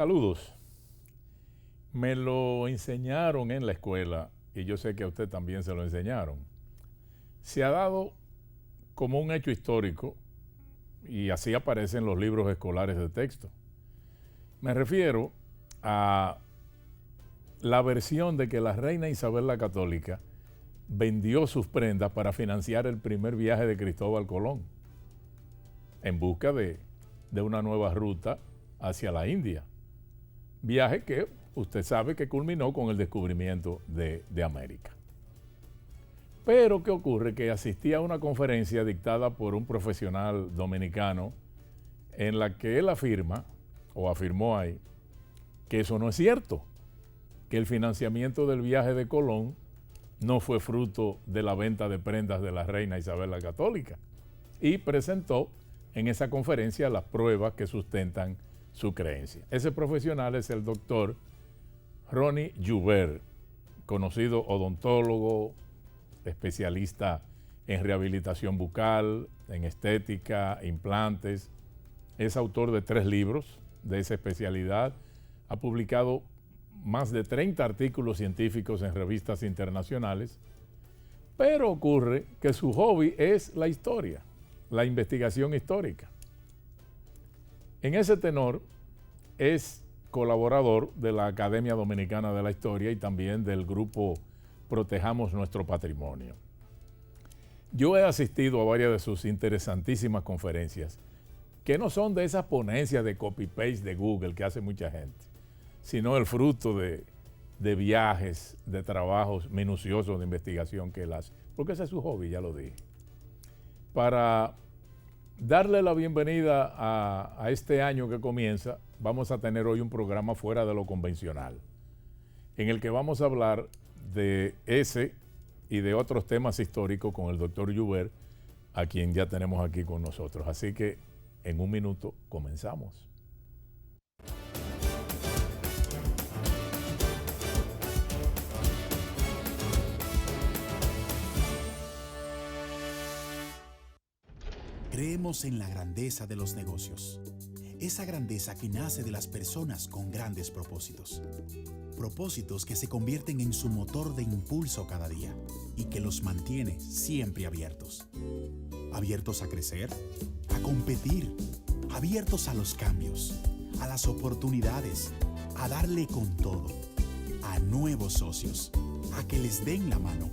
Saludos. Me lo enseñaron en la escuela y yo sé que a usted también se lo enseñaron. Se ha dado como un hecho histórico y así aparece en los libros escolares de texto. Me refiero a la versión de que la reina Isabel la Católica vendió sus prendas para financiar el primer viaje de Cristóbal Colón en busca de una nueva ruta hacia la India. Viaje que usted sabe que culminó con el descubrimiento de América. Pero ¿qué ocurre? Que asistí a una conferencia dictada por un profesional dominicano en la que él afirma, o afirmó ahí, que eso no es cierto, que el financiamiento del viaje de Colón no fue fruto de la venta de prendas de la reina Isabel la Católica, y presentó en esa conferencia las pruebas que sustentan su creencia. Ese profesional es el doctor Ronnie Joubert, conocido odontólogo, especialista en rehabilitación bucal, en estética, implantes. Es autor de 3 libros de esa especialidad. Ha publicado más de 30 artículos científicos en revistas internacionales. Pero ocurre que su hobby es la historia, la investigación histórica. En ese tenor es colaborador de la Academia Dominicana de la Historia y también del grupo Protejamos Nuestro Patrimonio. Yo he asistido a varias de sus interesantísimas conferencias, que no son de esas ponencias de copy-paste de Google que hace mucha gente, sino el fruto de viajes, de trabajos minuciosos de investigación que él hace, porque ese es su hobby, ya lo dije. Para darle la bienvenida a este año que comienza, vamos a tener hoy un programa fuera de lo convencional, en el que vamos a hablar de ese y de otros temas históricos con el doctor Joubert, a quien ya tenemos aquí con nosotros. Así que en un minuto comenzamos. Creemos en la grandeza de los negocios. Esa grandeza que nace de las personas con grandes propósitos. Propósitos que se convierten en su motor de impulso cada día y que los mantiene siempre abiertos. Abiertos a crecer, a competir, abiertos a los cambios, a las oportunidades, a darle con todo, a nuevos socios, a que les den la mano,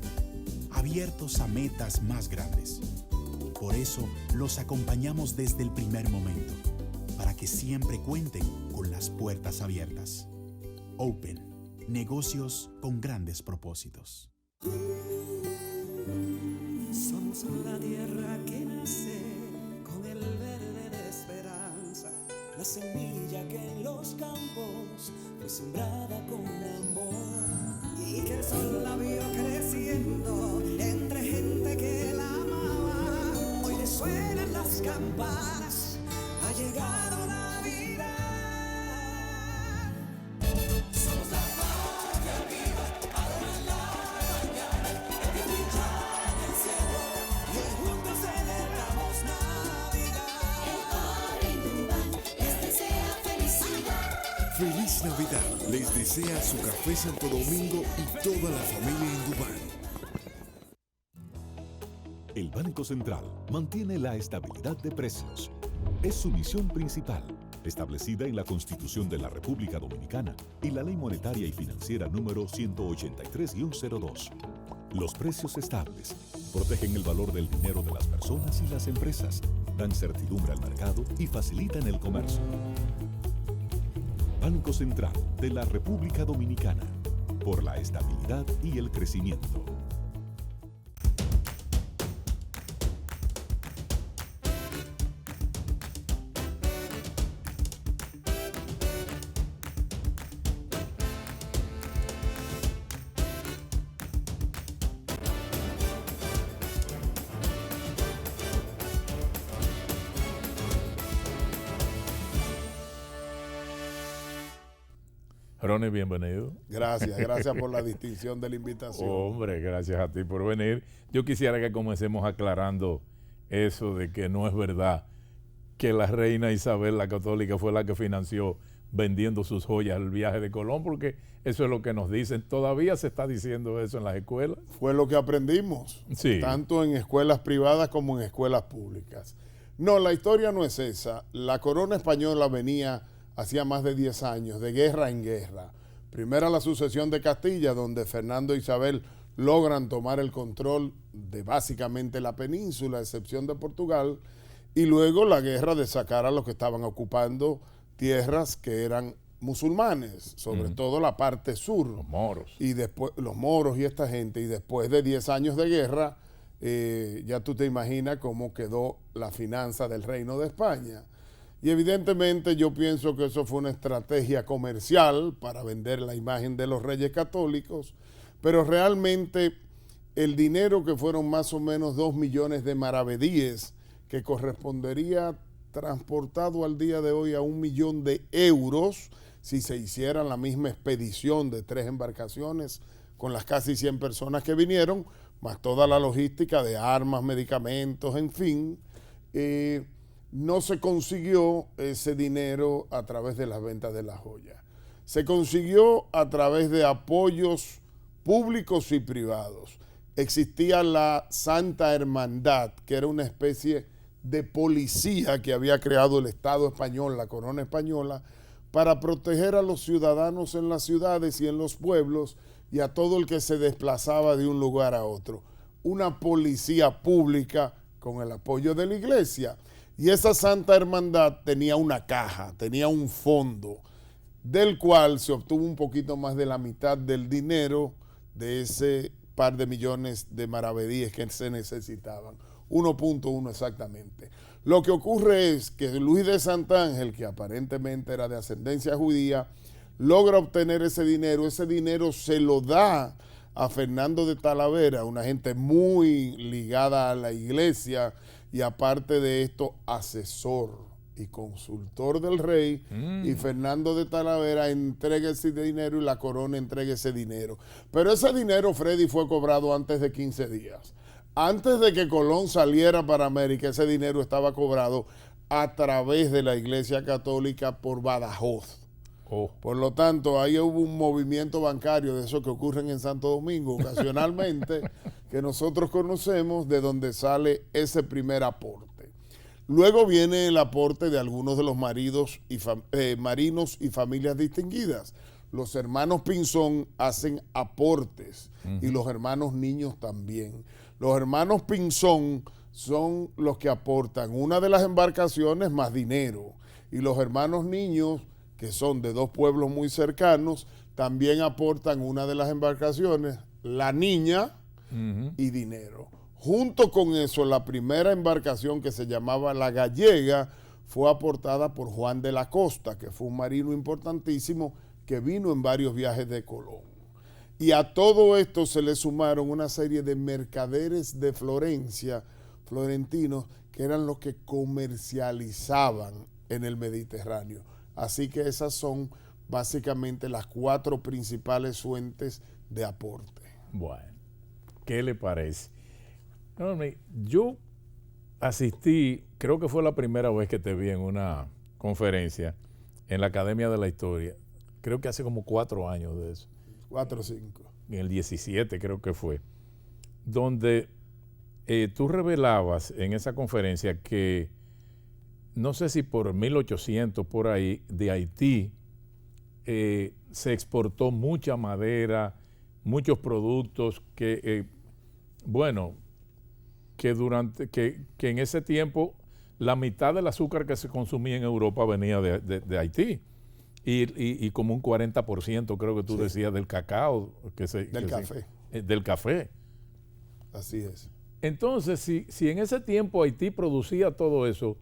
abiertos a metas más grandes. Por eso los acompañamos desde el primer momento, para que siempre cuenten con las puertas abiertas. Open, negocios con grandes propósitos. Somos la tierra que nace con el verde de esperanza, la semilla que en los campos fue sembrada con amor y que el sol la vio creciendo entre gente que la amaba. Hoy le suenan las campanas, ha llegado Navidad. Somos la patria viva, ahora en la mañana, el que brilla en el cielo, y juntos celebramos Navidad. El Dubán les desea felicidad. Feliz Navidad les desea su Café Santo Domingo y toda la familia en Dubán. El Banco Central mantiene la estabilidad de precios. Es su misión principal, establecida en la Constitución de la República Dominicana y la Ley Monetaria y Financiera número 183-02. Los precios estables protegen el valor del dinero de las personas y las empresas, dan certidumbre al mercado y facilitan el comercio. Banco Central de la República Dominicana, por la estabilidad y el crecimiento. Ronnie, bienvenido. Gracias por la distinción de la invitación. Hombre, gracias a ti por venir. Yo quisiera que comencemos aclarando eso de que no es verdad que la reina Isabel la Católica fue la que financió vendiendo sus joyas al viaje de Colón, porque eso es lo que nos dicen. Todavía se está diciendo eso en las escuelas. Fue lo que aprendimos, Sí. tanto en escuelas privadas como en escuelas públicas. No, la historia no es esa. La corona española venía hacía más de 10 años, de guerra en guerra. Primero la sucesión de Castilla, donde Fernando e Isabel logran tomar el control de básicamente la península, a excepción de Portugal, y luego la guerra de sacar a los que estaban ocupando tierras que eran musulmanes, sobre todo la parte sur. Los moros. Y después, los moros y esta gente, y después de 10 años de guerra, ya tú te imaginas cómo quedó la finanza del Reino de España. Y evidentemente yo pienso que eso fue una estrategia comercial para vender la imagen de los reyes católicos, pero realmente el dinero, que fueron más o menos 2 millones de maravedíes, que correspondería transportado al día de hoy a 1 millón de euros, si se hiciera la misma expedición de 3 embarcaciones con las casi 100 personas que vinieron, más toda la logística de armas, medicamentos, en fin, no se consiguió ese dinero a través de las ventas de las joyas. Se consiguió a través de apoyos públicos y privados. Existía la Santa Hermandad, que era una especie de policía que había creado el Estado español, la corona española, para proteger a los ciudadanos en las ciudades y en los pueblos y a todo el que se desplazaba de un lugar a otro. Una policía pública con el apoyo de la iglesia. Y esa Santa Hermandad tenía una caja, tenía un fondo, del cual se obtuvo un poquito más de la mitad del dinero de ese par de millones de maravedíes que se necesitaban. 1.1 exactamente. Lo que ocurre es que Luis de Santángel, que aparentemente era de ascendencia judía, logra obtener ese dinero se lo da a Fernando de Talavera, una gente muy ligada a la iglesia y aparte de esto, asesor y consultor del rey, y Fernando de Talavera entrega ese dinero y la corona entrega ese dinero. Pero ese dinero, Freddy, fue cobrado antes de 15 días. Antes de que Colón saliera para América, ese dinero estaba cobrado a través de la Iglesia Católica por Badajoz. Por lo tanto, ahí hubo un movimiento bancario de esos que ocurren en Santo Domingo ocasionalmente, que nosotros conocemos, de donde sale ese primer aporte. Luego viene el aporte de algunos de los marinos y familias distinguidas. Los hermanos Pinzón hacen aportes y los hermanos Niños también. Los hermanos Pinzón son los que aportan una de las embarcaciones más dinero, y los hermanos Niños, que son de 2 pueblos muy cercanos, también aportan una de las embarcaciones, la Niña y dinero. Junto con eso, la primera embarcación, que se llamaba la Gallega, fue aportada por Juan de la Costa, que fue un marino importantísimo que vino en varios viajes de Colón. Y a todo esto se le sumaron una serie de mercaderes de Florencia, florentinos, que eran los que comercializaban en el Mediterráneo. Así que esas son básicamente las 4 principales fuentes de aporte. Bueno, ¿qué le parece? No, yo asistí, creo que fue la primera vez que te vi en una conferencia en la Academia de la Historia. Creo que hace como 4 años de eso. 4 o 5. En el 17 creo que fue. Donde tú revelabas en esa conferencia que, no sé si por 1800 por ahí, de Haití, se exportó mucha madera, muchos productos que, que en ese tiempo la mitad del azúcar que se consumía en Europa venía de Haití. Y como un 40%, creo que tú decías, del cacao. Café. Del café. Así es. Entonces, si en ese tiempo Haití producía todo eso,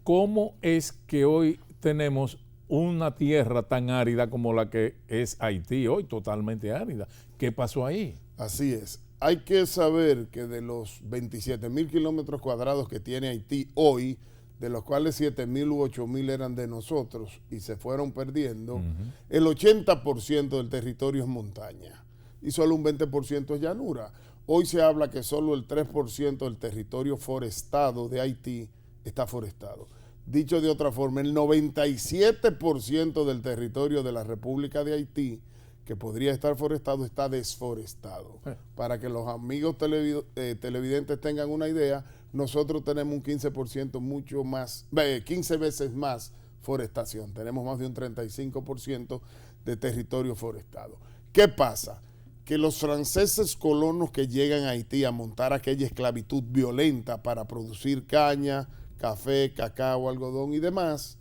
¿cómo es que hoy tenemos una tierra tan árida como la que es Haití hoy, totalmente árida? ¿Qué pasó ahí? Así es. Hay que saber que de los 27,000 kilómetros cuadrados que tiene Haití hoy, de los cuales 7,000 u 8,000 eran de nosotros y se fueron perdiendo, el 80% del territorio es montaña y solo un 20% es llanura. Hoy se habla que solo el 3% del territorio forestado de Haití está forestado. Dicho de otra forma, el 97% del territorio de la República de Haití que podría estar forestado está desforestado. Para que los amigos televidentes tengan una idea, nosotros tenemos un 15% mucho más, 15 veces más forestación. Tenemos más de un 35% de territorio forestado. ¿Qué pasa? Que los franceses colonos que llegan a Haití a montar aquella esclavitud violenta para producir caña, café, cacao, algodón y demás,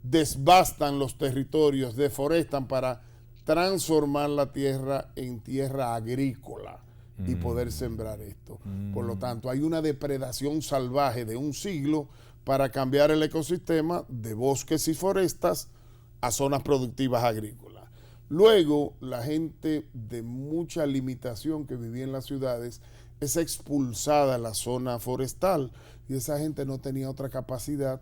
desbastan los territorios, deforestan para transformar la tierra en tierra agrícola y poder sembrar esto. Por lo tanto, hay una depredación salvaje de un siglo para cambiar el ecosistema de bosques y forestas a zonas productivas agrícolas. Luego, la gente de mucha limitación que vivía en las ciudades es expulsada a la zona forestal y esa gente no tenía otra capacidad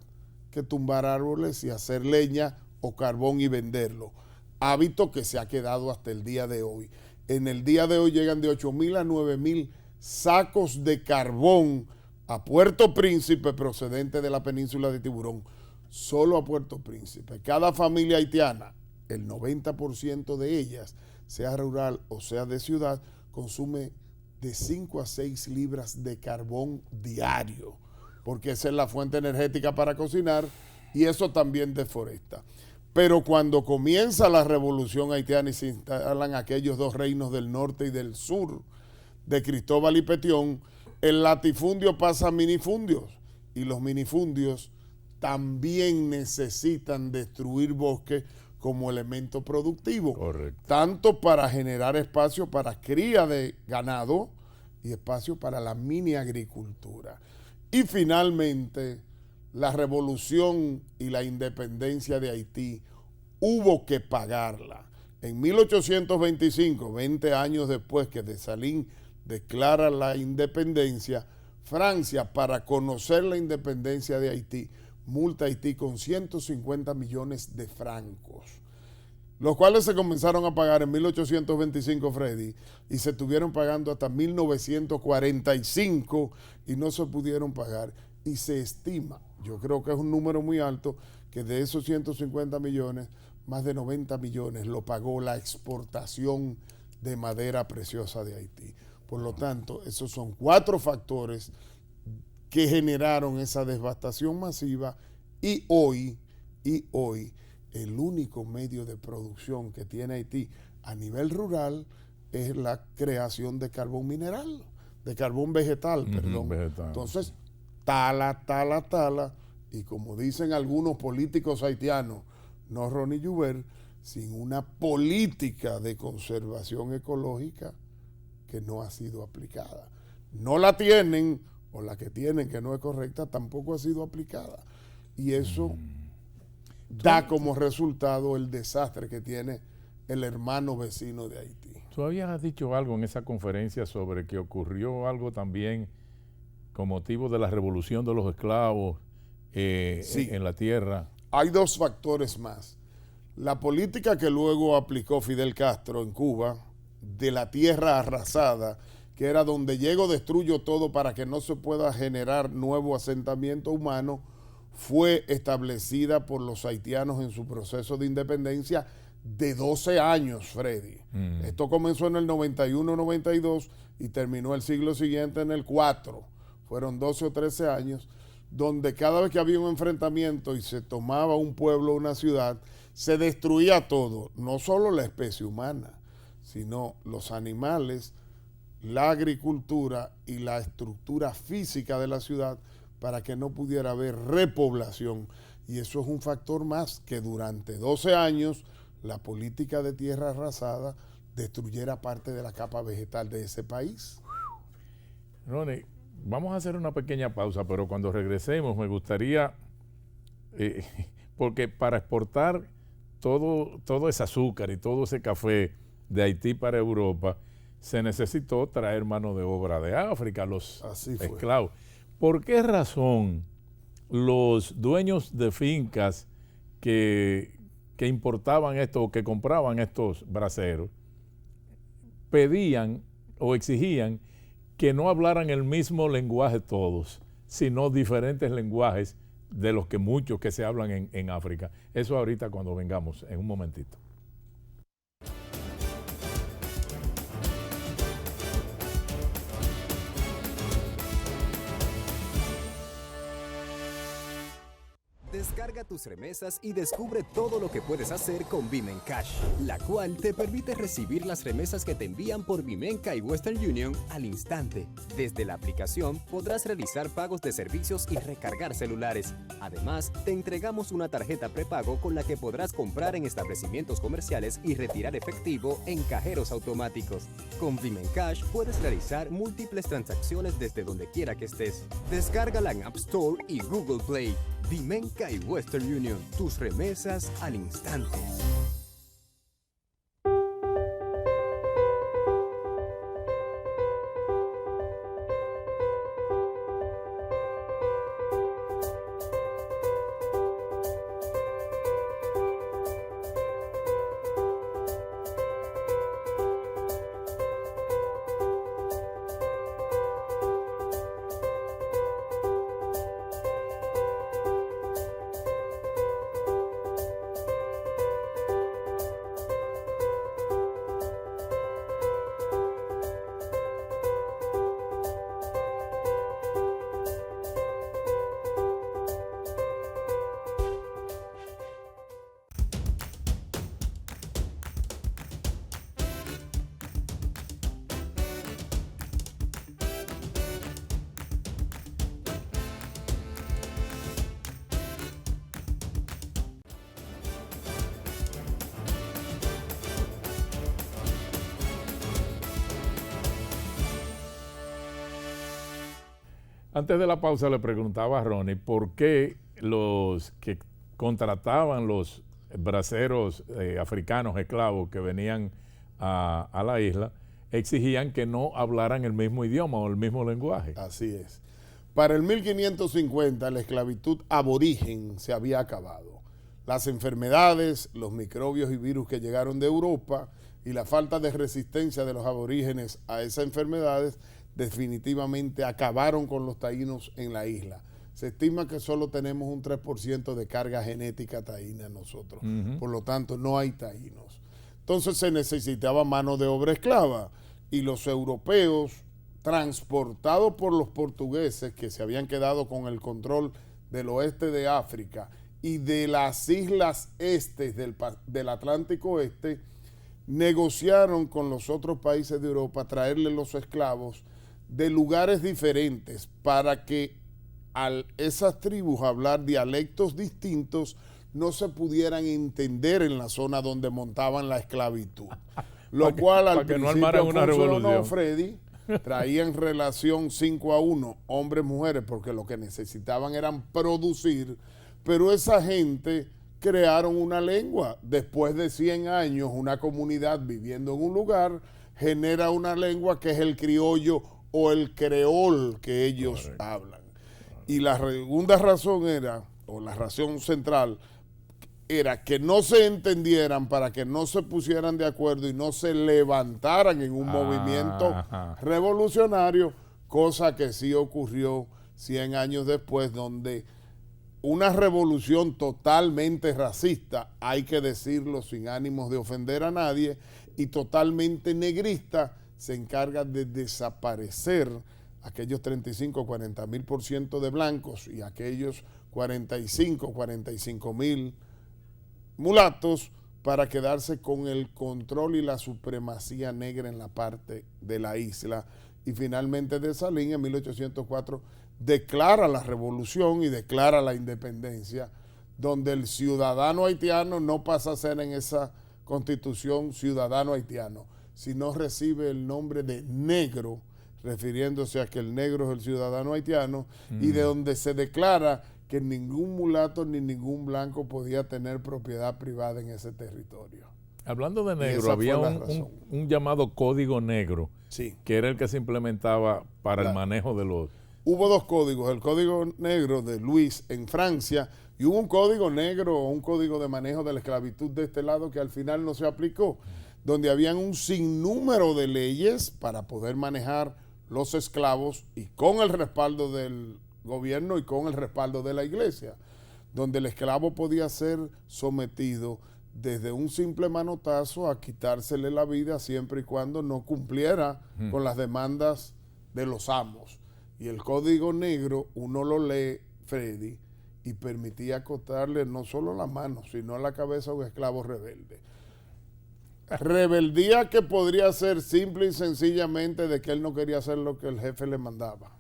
que tumbar árboles y hacer leña o carbón y venderlo. Hábito que se ha quedado hasta el día de hoy. En el día de hoy llegan de 8.000 a 9.000 sacos de carbón a Puerto Príncipe procedente de la península de Tiburón. Solo a Puerto Príncipe. Cada familia haitiana, el 90% de ellas, sea rural o sea de ciudad, consume de 5 a 6 libras de carbón diario, porque esa es la fuente energética para cocinar y eso también deforesta. Pero cuando comienza la revolución haitiana y se instalan aquellos dos reinos del norte y del sur de Cristóbal y Petión, el latifundio pasa a minifundios y los minifundios también necesitan destruir bosques como elemento productivo. Correcto. Tanto para generar espacio para cría de ganado y espacio para la mini agricultura. Y finalmente, la revolución y la independencia de Haití hubo que pagarla. En 1825, 20 años después que Dessalines declara la independencia, Francia, para conocer la independencia de Haití, multa a Haití con 150 millones de francos, los cuales se comenzaron a pagar en 1825, Freddy, y se estuvieron pagando hasta 1945 y no se pudieron pagar. Y se estima, yo creo que es un número muy alto, que de esos 150 millones, más de 90 millones lo pagó la exportación de madera preciosa de Haití. Por lo tanto, esos son 4 factores que generaron esa devastación masiva y hoy el único medio de producción que tiene Haití a nivel rural es la creación de carbón mineral, de carbón vegetal, perdón. Vegetal. Entonces, tala, y como dicen algunos políticos haitianos, no Ronnie Joubert, sin una política de conservación ecológica que no ha sido aplicada. No la tienen, o la que tienen que no es correcta, tampoco ha sido aplicada. Y eso da como resultado el desastre que tiene el hermano vecino de Haití. Tú habías dicho algo en esa conferencia sobre que ocurrió algo también con motivo de la revolución de los esclavos Sí. en la tierra. Hay 2 factores más. La política que luego aplicó Fidel Castro en Cuba, de la tierra arrasada, que era donde llego, destruyo todo para que no se pueda generar nuevo asentamiento humano, fue establecida por los haitianos en su proceso de independencia de 12 años, Freddy. Esto comenzó en el 91-92 y terminó el siglo siguiente en el 4. Fueron 12 o 13 años donde cada vez que había un enfrentamiento y se tomaba un pueblo o una ciudad, se destruía todo, no solo la especie humana, sino los animales, la agricultura y la estructura física de la ciudad para que no pudiera haber repoblación. Y eso es un factor más que durante 12 años la política de tierra arrasada destruyera parte de la capa vegetal de ese país. Ronnie, vamos a hacer una pequeña pausa, pero cuando regresemos me gustaría, porque para exportar todo ese azúcar y todo ese café de Haití para Europa, se necesitó traer mano de obra de África, los esclavos. ¿Por qué razón los dueños de fincas que importaban esto o que compraban estos braceros pedían o exigían que no hablaran el mismo lenguaje todos, sino diferentes lenguajes de los que muchos que se hablan en África. Eso ahorita cuando vengamos, en un momentito. Descarga tus remesas y descubre todo lo que puedes hacer con Bimen Cash, la cual te permite recibir las remesas que te envían por Bimenca y Western Union al instante. Desde la aplicación podrás realizar pagos de servicios y recargar celulares. Además, te entregamos una tarjeta prepago con la que podrás comprar en establecimientos comerciales y retirar efectivo en cajeros automáticos. Con Bimen Cash puedes realizar múltiples transacciones desde donde quiera que estés. Descárgala en App Store y Google Play. Bimenca y Western Union, tus remesas al instante. Antes de la pausa le preguntaba a Ronnie por qué los que contrataban los braceros africanos esclavos que venían a la isla exigían que no hablaran el mismo idioma o el mismo lenguaje. Así es. Para el 1550 la esclavitud aborigen se había acabado. Las enfermedades, los microbios y virus que llegaron de Europa y la falta de resistencia de los aborígenes a esas enfermedades definitivamente acabaron con los taínos en la isla. Se estima que solo tenemos un 3% de carga genética taína nosotros. Por lo tanto, no hay taínos. Entonces se necesitaba mano de obra esclava y los europeos, transportados por los portugueses que se habían quedado con el control del oeste de África y de las islas estes del Atlántico Este, negociaron con los otros países de Europa traerle los esclavos de lugares diferentes para que a esas tribus hablar dialectos distintos no se pudieran entender en la zona donde montaban la esclavitud. Lo cual al principio funcionó, Freddy, traían relación 5-1, hombres-mujeres, porque lo que necesitaban eran producir, pero esa gente crearon una lengua. Después de 100 años, una comunidad viviendo en un lugar genera una lengua que es el criollo o el creol que ellos hablan. Y la segunda razón era, o la razón central, era que no se entendieran para que no se pusieran de acuerdo y no se levantaran en un movimiento revolucionario, cosa que sí ocurrió 100 años después, donde una revolución totalmente racista, hay que decirlo sin ánimos de ofender a nadie, y totalmente negrista, se encarga de desaparecer aquellos 35-40,000% de blancos y aquellos 45,000 mulatos para quedarse con el control y la supremacía negra en la parte de la isla. Y finalmente Dessalines en 1804 declara la revolución y declara la independencia, donde el ciudadano haitiano no pasa a ser en esa constitución ciudadano haitiano, sino recibe el nombre de negro, refiriéndose a que el negro es el ciudadano haitiano, y de donde se declara que ningún mulato ni ningún blanco podía tener propiedad privada en ese territorio. Hablando de negro, había un llamado código negro, sí, que era el que se implementaba para el manejo de los... Hubo dos códigos, el código negro de Luis en Francia, y hubo un código negro o un código de manejo de la esclavitud de este lado que al final no se aplicó, donde habían un sinnúmero de leyes para poder manejar los esclavos y con el respaldo del gobierno y con el respaldo de la iglesia, donde el esclavo podía ser sometido desde un simple manotazo a quitársele la vida siempre y cuando no cumpliera con las demandas de los amos. Y el Código Negro, uno lo lee, Freddy, y permitía cortarle no solo la mano, sino la cabeza a un esclavo rebelde. Rebeldía que podría ser simple y sencillamente de que él no quería hacer lo que el jefe le mandaba.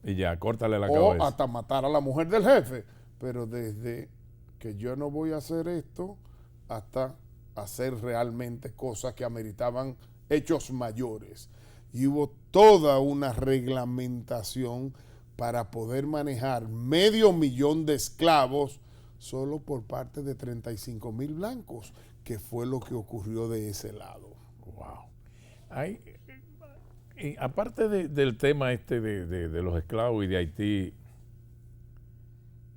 Y ya, córtale la O cabeza. hasta matar a la mujer del jefe. Pero desde que yo no voy a hacer esto hasta hacer realmente cosas que ameritaban hechos mayores. Y hubo toda una reglamentación para poder manejar 500,000 de esclavos solo por parte de 35,000 blancos, que fue lo que ocurrió de ese lado. Wow. Aparte del tema este de los esclavos y de Haití,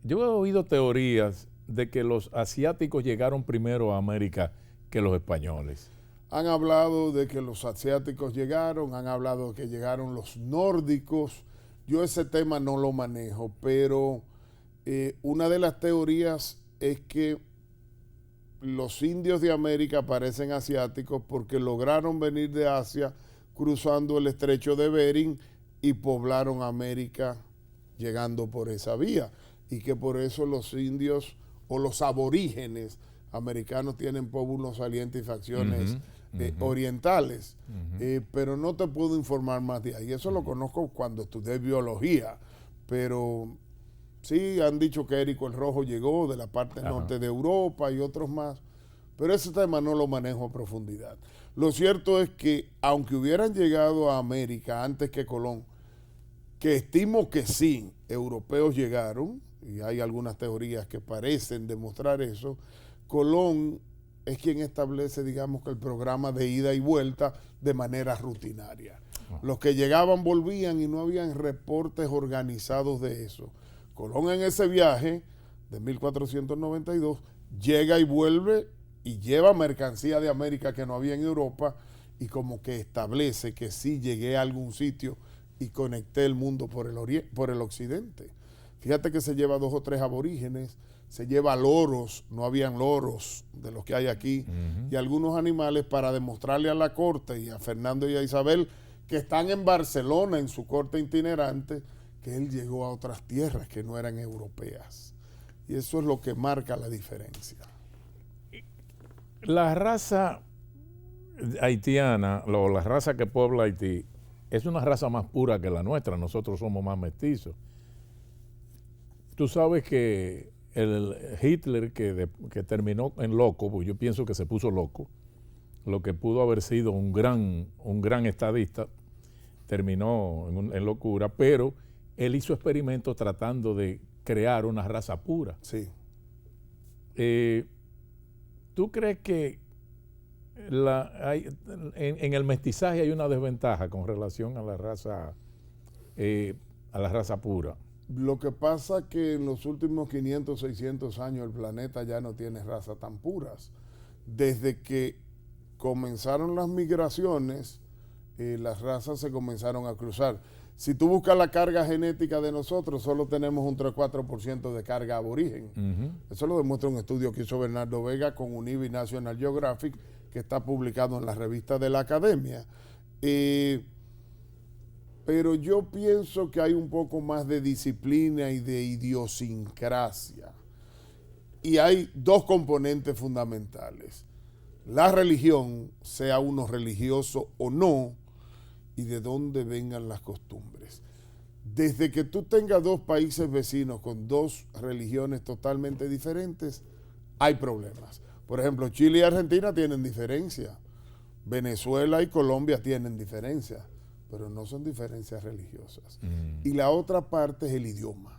yo he oído teorías de que los asiáticos llegaron primero a América que los españoles. Han hablado de que los asiáticos llegaron, han hablado de que llegaron los nórdicos. Yo ese tema no lo manejo, pero una de las teorías es que los indios de América parecen asiáticos porque lograron venir de Asia cruzando el estrecho de Bering y poblaron América llegando por esa vía, y que por eso los indios o los aborígenes americanos tienen pómulos salientes y facciones orientales, pero no te puedo informar más de ahí. Eso lo conozco cuando estudié biología, pero sí han dicho que Érico el Rojo llegó de la parte norte de Europa y otros más, pero ese tema no lo manejo a profundidad. Lo cierto es que aunque hubieran llegado a América antes que Colón, que estimo que sí, europeos llegaron, y hay algunas teorías que parecen demostrar eso, Colón es quien establece, digamos, que el programa de ida y vuelta de manera rutinaria. Los que llegaban volvían y no habían reportes organizados de eso. Colón en ese viaje de 1492 llega y vuelve y lleva mercancía de América que no había en Europa, y como que establece que sí llegué a algún sitio y conecté el mundo por el occidente. Fíjate que se lleva 2 o 3 aborígenes, se lleva loros, no habían loros de los que hay aquí, y algunos animales para demostrarle a la corte y a Fernando y a Isabel, que están en Barcelona en su corte itinerante, que él llegó a otras tierras que no eran europeas. Y eso es lo que marca la diferencia. La raza haitiana, o la raza que puebla Haití, es una raza más pura que la nuestra. Nosotros somos más mestizos. Tú sabes que el Hitler que terminó en loco, pues yo pienso que se puso loco, lo que pudo haber sido un gran estadista, terminó en locura, pero él hizo experimentos tratando de crear una raza pura. Sí. ¿Tú crees que en el mestizaje hay una desventaja con relación a la raza pura? Lo que pasa es que en los últimos 500, 600 años el planeta ya no tiene razas tan puras. Desde que comenzaron las migraciones, las razas se comenzaron a cruzar. Si tú buscas la carga genética de nosotros, solo tenemos un 3-4% de carga aborigen. Eso lo demuestra un estudio que hizo Bernardo Vega con UNIVI National Geographic, que está publicado en la revista de la Academia. Pero yo pienso que hay un poco más de disciplina y de idiosincrasia. Y hay 2 componentes fundamentales. La religión, sea uno religioso o no, y de dónde vengan las costumbres. Desde que tú tengas 2 países vecinos con 2 religiones totalmente diferentes, hay problemas. Por ejemplo, Chile y Argentina tienen diferencia. Venezuela y Colombia tienen diferencia, pero no son diferencias religiosas. Y la otra parte es el idioma.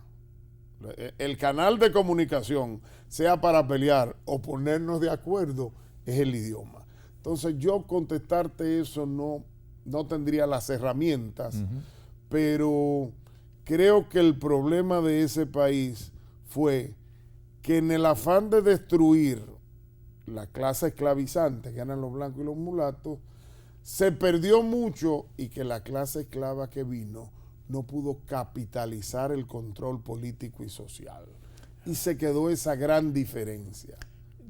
El canal de comunicación, sea para pelear o ponernos de acuerdo, es el idioma. Entonces yo contestarte eso no tendría las herramientas, pero creo que el problema de ese país fue que en el afán de destruir la clase esclavizante, que eran los blancos y los mulatos, se perdió mucho, y que la clase esclava que vino no pudo capitalizar el control político y social. Y se quedó esa gran diferencia.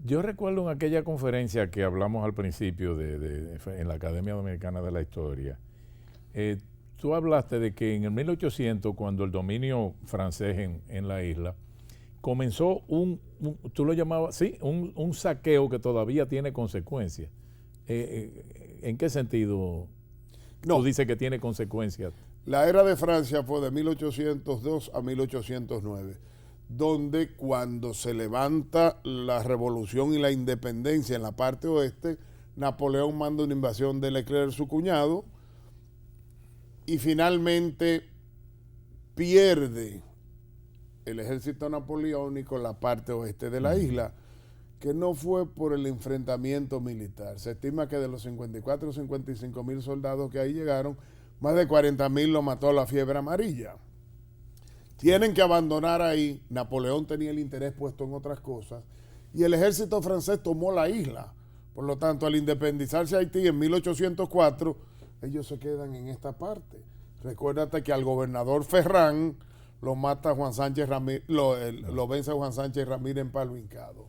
Yo recuerdo en aquella conferencia que hablamos al principio en la Academia Dominicana de la Historia, tú hablaste de que en el 1800, cuando el dominio francés en la isla, comenzó tú lo llamabas, sí, un saqueo que todavía tiene consecuencias. ¿En qué sentido tú dices que tiene consecuencias? La era de Francia fue de 1802 a 1809, donde cuando se levanta la revolución y la independencia en la parte oeste, Napoleón manda una invasión de Leclerc, su cuñado, y finalmente pierde el ejército napoleónico la parte oeste de la isla, que no fue por el enfrentamiento militar. Se estima que de los 54 o 55 mil soldados que ahí llegaron, más de 40 mil lo mató la fiebre amarilla. Tienen que abandonar ahí. Napoleón tenía el interés puesto en otras cosas y el ejército francés tomó la isla. Por lo tanto, al independizarse Haití en 1804, ellos se quedan en esta parte. Recuérdate que al gobernador Ferrán lo mata Juan Sánchez Ramírez, lo vence Juan Sánchez Ramírez en Palo Hincado.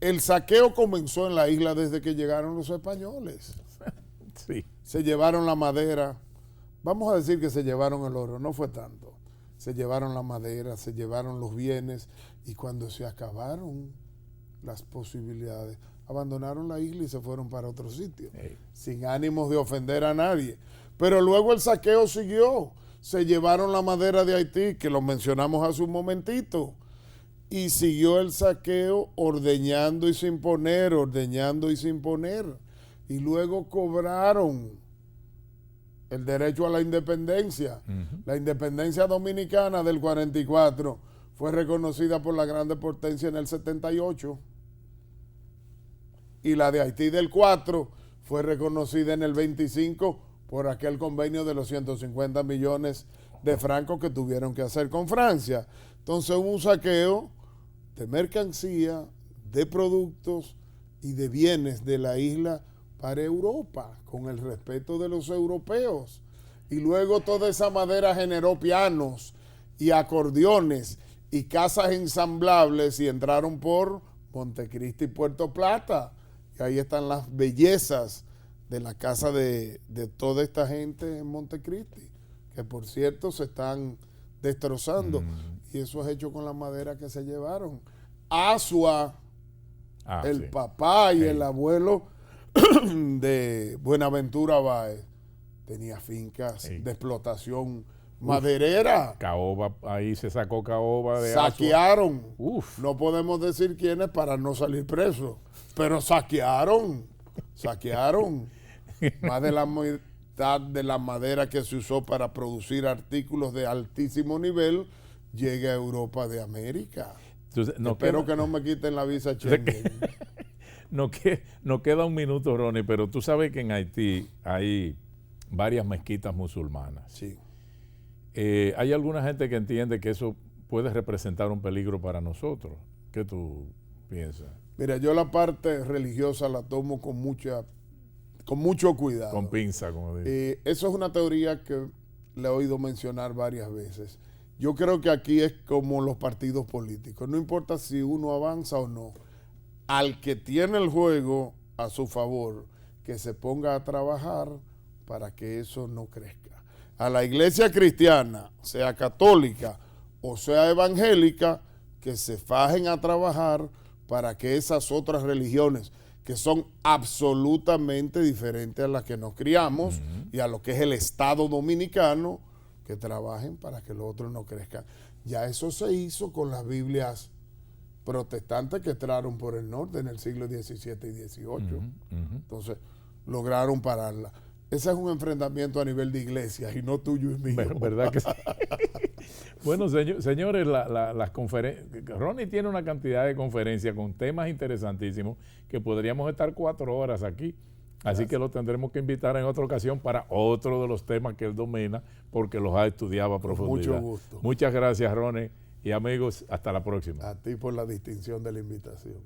El saqueo comenzó en la isla desde que llegaron los españoles. Sí. Se llevaron la madera. Vamos a decir que se llevaron el oro, no fue tanto. Se llevaron la madera, se llevaron los bienes y cuando se acabaron las posibilidades, abandonaron la isla y se fueron para otro sitio, sin ánimos de ofender a nadie. Pero luego el saqueo siguió. Se llevaron la madera de Haití, que lo mencionamos hace un momentito, y siguió el saqueo ordeñando y sin poner, ordeñando y sin poner. Y luego cobraron el derecho a la independencia. La independencia dominicana del 44 fue reconocida por la Grande Potencia en el 78. Y la de Haití del 4 fue reconocida en el 25 por aquel convenio de los 150 millones de francos que tuvieron que hacer con Francia. Entonces hubo un saqueo de mercancía, de productos y de bienes de la isla para Europa, con el respeto de los europeos. Y luego toda esa madera generó pianos y acordeones y casas ensamblables y entraron por Montecristi y Puerto Plata. Y ahí están las bellezas de la casa de toda esta gente en Montecristi, que por cierto se están destrozando. Y eso es hecho con la madera que se llevaron. Asua, el papá y el abuelo de Buenaventura Báez, tenía fincas de explotación maderera. Caoba, ahí se sacó caoba de saquearon. No podemos decir quiénes para no salir presos, pero saquearon. Más de la mitad de la madera que se usó para producir artículos de altísimo nivel llega a Europa de América. Entonces, espero que no me quiten la visa Schengen. Nos queda un minuto, Ronnie, pero tú sabes que en Haití hay varias mezquitas musulmanas. Sí. Hay alguna gente que entiende que eso puede representar un peligro para nosotros. ¿Qué tú piensas? Mira, yo la parte religiosa la tomo con mucho cuidado. Con pinza, como digo. Eso es una teoría que le he oído mencionar varias veces. Yo creo que aquí es como los partidos políticos. No importa si uno avanza o no. Al que tiene el juego a su favor, que se ponga a trabajar para que eso no crezca. A la iglesia cristiana, sea católica o sea evangélica, que se fajen a trabajar para que esas otras religiones, que son absolutamente diferentes a las que nos criamos y a lo que es el Estado dominicano, que trabajen para que los otros no crezcan. Ya eso se hizo con las Biblias protestantes que entraron por el norte en el siglo XVII y XVIII. Entonces, lograron pararla. Ese es un enfrentamiento a nivel de iglesia y no tuyo y mío. ¿Verdad que sí? Bueno, señores, las conferencias... Ronnie tiene una cantidad de conferencias con temas interesantísimos que podríamos estar 4 horas aquí. Así que lo tendremos que invitar en otra ocasión para otro de los temas que él domina porque los ha estudiado a profundidad. Mucho gusto. Muchas gracias, Ronnie. Y amigos, hasta la próxima. A ti por la distinción de la invitación.